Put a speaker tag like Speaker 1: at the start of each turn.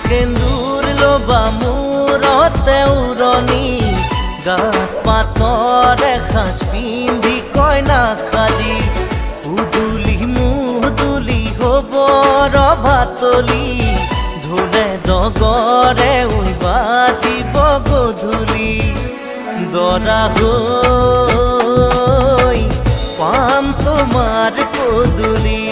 Speaker 1: সেন্দুৰ লবা মূৰতে উৰণি গাত পাতৰ এসাঁজ পিন্ধি কইনা সাজি উদুলি মুদুলি হ'ব ৰভাতলি ঢোলে ডগৰে উই বাজিব গধূলি দৰা হৈ পাম তোমাৰ পদূলি।